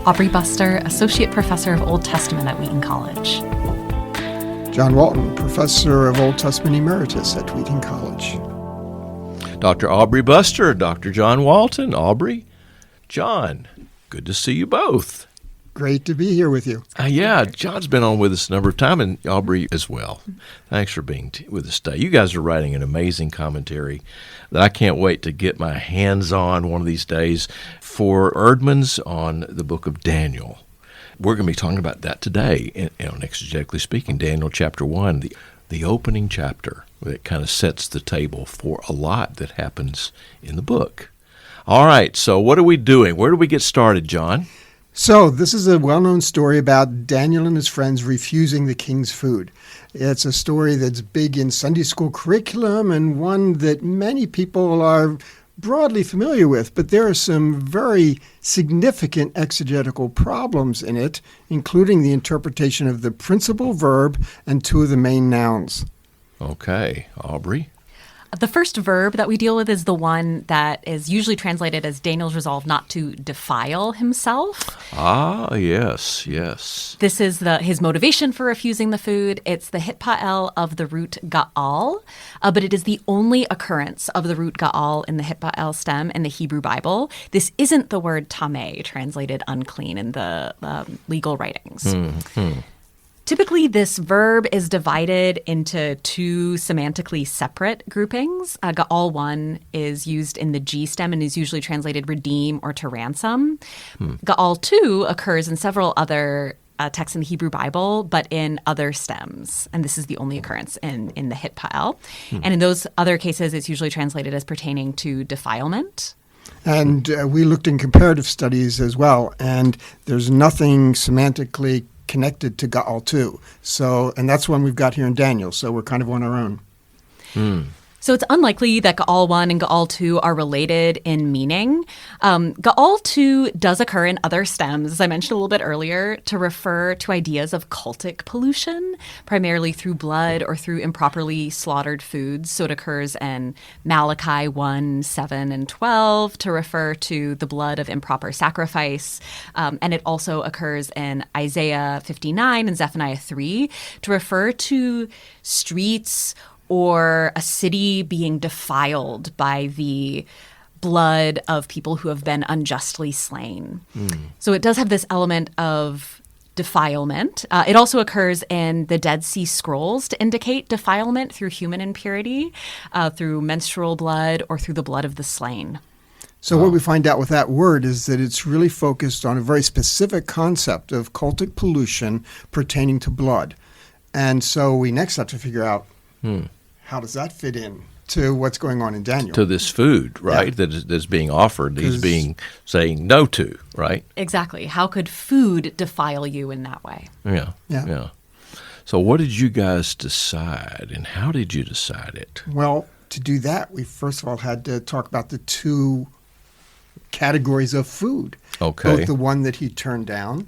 Aubrey Buster, Associate Professor of Old Testament at Wheaton College. John Walton, Professor of Old Testament Emeritus at Wheaton College. Dr. Aubrey Buster, Dr. John Walton. Aubrey, John, good to see you both. Great to be here with you. Yeah, John's been on with us a number of times, and Aubrey as well. Thanks for being with us today. You guys are writing an amazing commentary that I can't wait to get my hands on one of these days for Erdman's on the book of Daniel. We're going to be talking about that today on Exegetically Speaking, Daniel chapter 1, the opening chapter that kind of sets the table for a lot that happens in the book. All right, so what are we doing? Where do we get started, John? So this is a well-known story about Daniel and his friends refusing the king's food. It's a story that's big in Sunday school curriculum and one that many people are broadly familiar with, but there are some very significant exegetical problems in it, including the interpretation of the principal verb and two of the main nouns. Okay, Aubrey? The first verb that we deal with is the one that is usually translated as Daniel's resolve not to defile himself. Ah, yes, yes. This is his motivation for refusing the food. It's the hitpa'el of the root ga'al, but it is the only occurrence of the root ga'al in the hitpa'el stem in the Hebrew Bible. This isn't the word tameh, translated unclean in the legal writings. Mm-hmm. Typically, this verb is divided into two semantically separate groupings. Ga'al 1 is used in the G stem and is usually translated redeem or to ransom. Ga'al 2 occurs in several other texts in the Hebrew Bible, but in other stems. And this is the only occurrence in the hitpa'el. And in those other cases, it's usually translated as pertaining to defilement. And we looked in comparative studies as well, and there's nothing semantically connected to Ga'al 2. So, and that's one we've got here in Daniel, so we're kind of on our own. So it's unlikely that Ga'al 1 and Ga'al 2 are related in meaning. Ga'al 2 does occur in other stems, as I mentioned a little bit earlier, to refer to ideas of cultic pollution, primarily through blood or through improperly slaughtered foods. So it occurs in Malachi 1, 7, and 12 to refer to the blood of improper sacrifice. And it also occurs in Isaiah 59 and Zephaniah 3 to refer to streets or a city being defiled by the blood of people who have been unjustly slain. So it does have this element of defilement. It also occurs in the Dead Sea Scrolls to indicate defilement through human impurity, through menstrual blood, or through the blood of the slain. So what we find out with that word is that it's really focused on a very specific concept of cultic pollution pertaining to blood. And so we next have to figure out how does that fit in to what's going on in Daniel? To this food, right, that's being offered, he's saying no to, right? Exactly. How could food defile you in that way? Yeah. So what did you guys decide, and how did you decide it? Well, to do that, we first of all had to talk about the two categories of food. Okay. Both the one that he turned down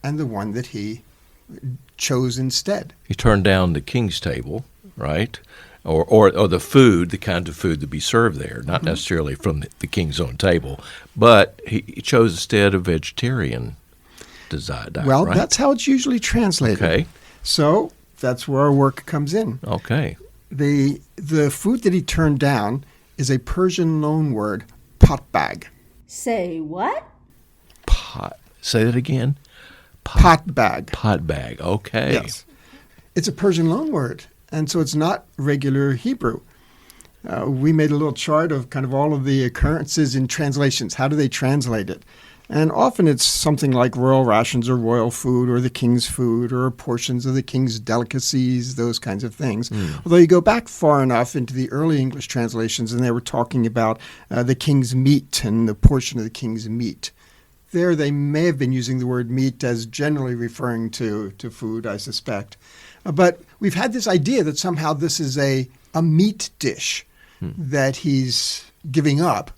and the one that he chose instead. He turned down the king's table, right? Or the food, the kind of food to be served there, not necessarily from the king's own table, but he chose instead a vegetarian diet. Well, right? that's how it's usually translated. Okay. So that's where our work comes in. Okay. The food that he turned down is a Persian loanword, potbag. Say what? Say that again. Potbag. Potbag. Okay. Yes. It's a Persian loanword, and so it's not regular Hebrew. We made a little chart of kind of all of the occurrences in translations. How do they translate it? And often it's something like royal rations or royal food or the king's food or portions of the king's delicacies, those kinds of things. Although you go back far enough into the early English translations and they were talking about the king's meat and the portion of the king's meat. There they may have been using the word meat as generally referring to food, I suspect. But we've had this idea that somehow this is a meat dish that he's giving up.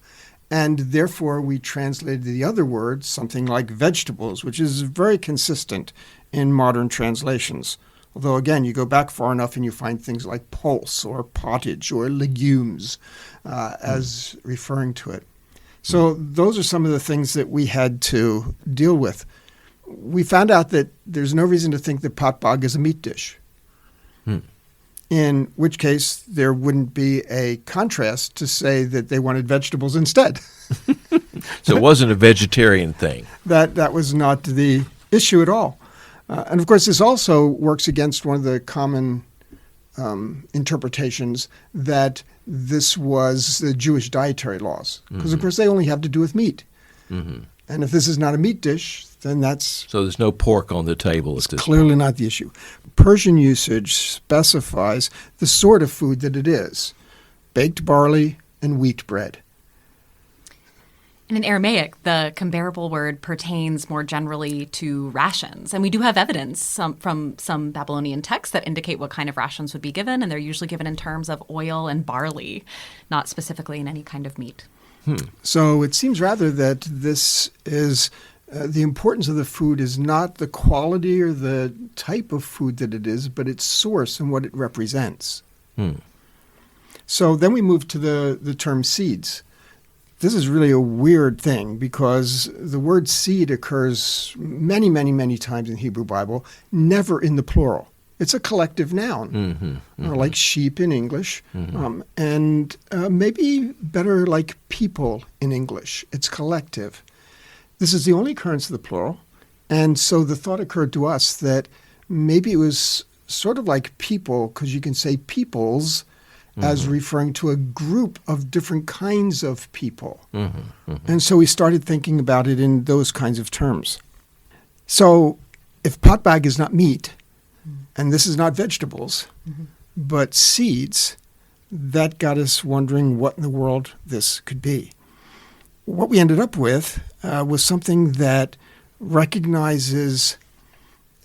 And therefore, we translated the other word, something like vegetables, which is very consistent in modern translations. Although, again, you go back far enough and you find things like pulse or pottage or legumes as referring to it. So those are some of the things that we had to deal with. We found out that there's no reason to think that pot bog is a meat dish. In which case, there wouldn't be a contrast to say that they wanted vegetables instead. So it wasn't a vegetarian thing. That was not the issue at all. And of course, this also works against one of the common interpretations that this was the Jewish dietary laws. Because, of course, they only have to do with meat. And if this is not a meat dish, then that's... So there's no pork on the table at this clearly point. not the issue. Persian usage specifies the sort of food that it is: baked barley and wheat bread. And in Aramaic, the comparable word pertains more generally to rations. And we do have evidence from some Babylonian texts that indicate what kind of rations would be given, and they're usually given in terms of oil and barley, not specifically in any kind of meat. So it seems rather that this is the importance of the food is not the quality or the type of food that it is, but its source and what it represents. So then we move to the term seeds. This is really a weird thing because the word seed occurs many, many, many times in Hebrew Bible, never in the plural. It's a collective noun, or like sheep in English, and maybe better like people in English. It's collective. This is the only occurrence of the plural, and so the thought occurred to us that maybe it was sort of like people, because you can say peoples as referring to a group of different kinds of people. And so we started thinking about it in those kinds of terms. So if pot bag is not meat, and this is not vegetables, but seeds, that got us wondering what in the world this could be. What we ended up with was something that recognizes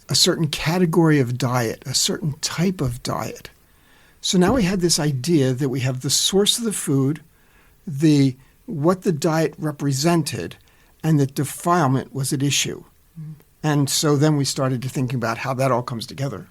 a certain category of diet, a certain type of diet. So now we had this idea that we have the source of the food, what the diet represented, and that defilement was at issue. And so then we started to think about how that all comes together.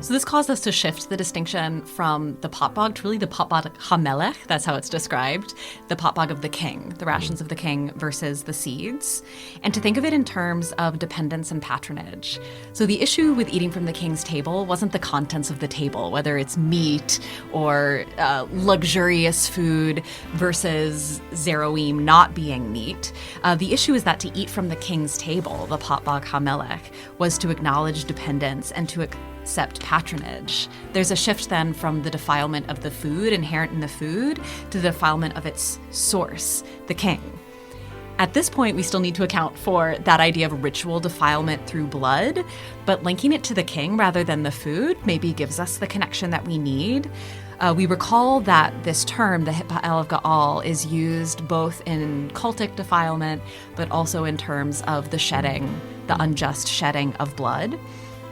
So this caused us to shift the distinction from the potbog to really the potbog hamelech, that's how it's described, the potbog of the king, the rations of the king versus the seeds, and to think of it in terms of dependence and patronage. So the issue with eating from the king's table wasn't the contents of the table, whether it's meat or luxurious food versus zeroim not being meat. The issue is that to eat from the king's table, the potbog hamelech, was to acknowledge dependence and to accept patronage. There's a shift then from the defilement of the food inherent in the food to the defilement of its source, the king. At this point, we still need to account for that idea of ritual defilement through blood, but linking it to the king rather than the food maybe gives us the connection that we need. We recall that this term, the Hitpa'el of Ga'al, is used both in cultic defilement, but also in terms of the shedding, the unjust shedding of blood.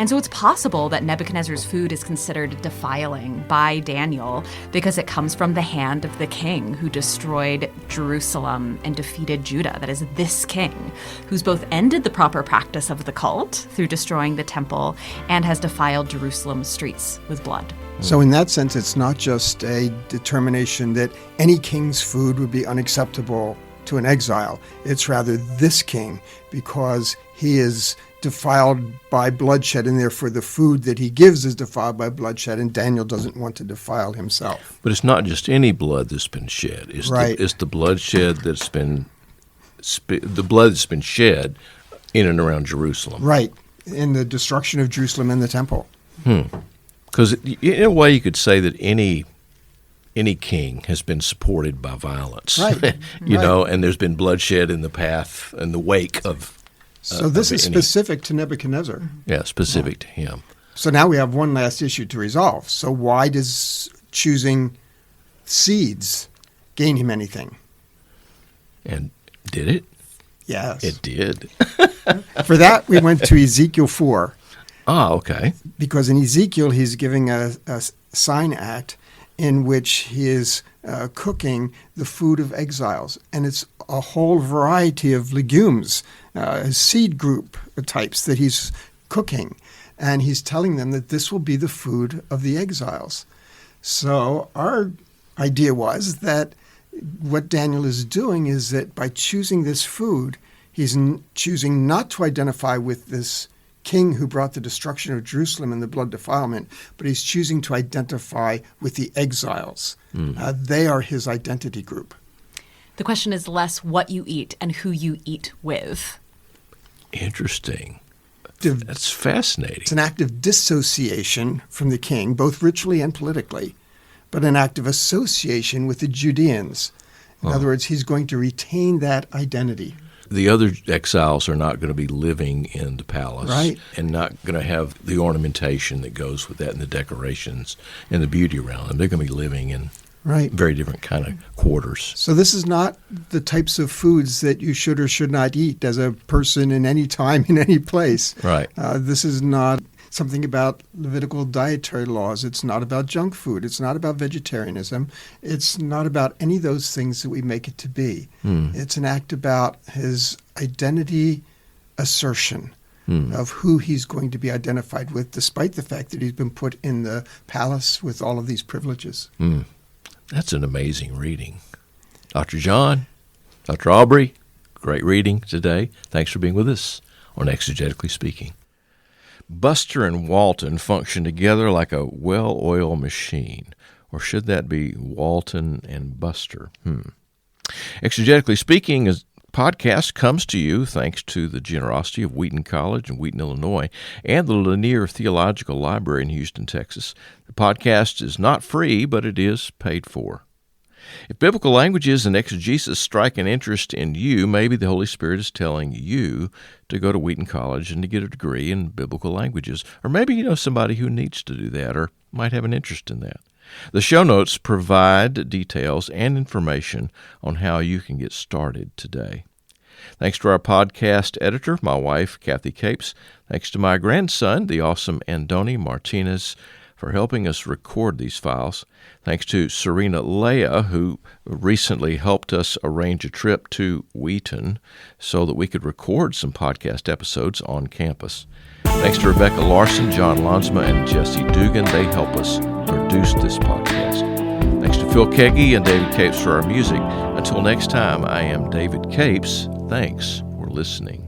And so it's possible that Nebuchadnezzar's food is considered defiling by Daniel because it comes from the hand of the king who destroyed Jerusalem and defeated Judah. That is this king who's both ended the proper practice of the cult through destroying the temple and has defiled Jerusalem's streets with blood. So in that sense, it's not just a determination that any king's food would be unacceptable to an exile. It's rather this king because he is defiled by bloodshed, and therefore the food that he gives is defiled by bloodshed, and Daniel doesn't want to defile himself. But it's not just any blood that's been shed. It's right. It's the bloodshed that's been the blood that's been shed in and around Jerusalem. Right, in the destruction of Jerusalem and the temple. Because in a way you could say that any king has been supported by violence. Right. you know, and there's been bloodshed in the path and the wake of So this is specific to Nebuchadnezzar. Yeah, specific to him. So now we have one last issue to resolve. So why does choosing seeds gain him anything? And did it? Yes. It did. For that, we went to Ezekiel 4. Ah, okay. Because in Ezekiel, he's giving a sign act in which he is cooking the food of exiles. And it's a whole variety of legumes, seed group types that he's cooking. And he's telling them that this will be the food of the exiles. So our idea was that what Daniel is doing is that by choosing this food, he's choosing not to identify with this king who brought the destruction of Jerusalem and the blood defilement, but he's choosing to identify with the exiles. They are his identity group. The question is less what you eat and who you eat with. Interesting. That's fascinating. It's an act of dissociation from the king, both ritually and politically, but an act of association with the Judeans. In other words, he's going to retain that identity. The other exiles are not going to be living in the palace, right, and not going to have the ornamentation that goes with that and the decorations and the beauty around them. They're going to be living in very different kind of quarters. So this is not the types of foods that you should or should not eat as a person in any time, in any place. Right. This is not something about Levitical dietary laws. It's not about junk food. It's not about vegetarianism. It's not about any of those things that we make it to be. It's an act about his identity assertion of who he's going to be identified with, despite the fact that he's been put in the palace with all of these privileges. That's an amazing reading. Dr. John, Dr. Aubrey, great reading today. Thanks for being with us on Exegetically Speaking. Buster and Walton function together like a well-oiled machine. Or should that be Walton and Buster? Exegetically Speaking is podcast comes to you thanks to the generosity of Wheaton College in Wheaton, Illinois, and the Lanier Theological Library in Houston, Texas. The podcast is not free, but it is paid for. If biblical languages and exegesis strike an interest in you, maybe the Holy Spirit is telling you to go to Wheaton College and to get a degree in biblical languages. Or maybe you know somebody who needs to do that or might have an interest in that. The show notes provide details and information on how you can get started today. Thanks to our podcast editor, my wife, Kathy Capes. Thanks to my grandson, the awesome Andoni Martinez, for helping us record these files. Thanks to Serena Leah, who recently helped us arrange a trip to Wheaton so that we could record some podcast episodes on campus. Thanks to Rebecca Larson, John Lonsma, and Jesse Dugan. They help us produce this podcast. Thanks to Phil Keggy and David Capes for our music. Until next time, I am David Capes. Thanks for listening.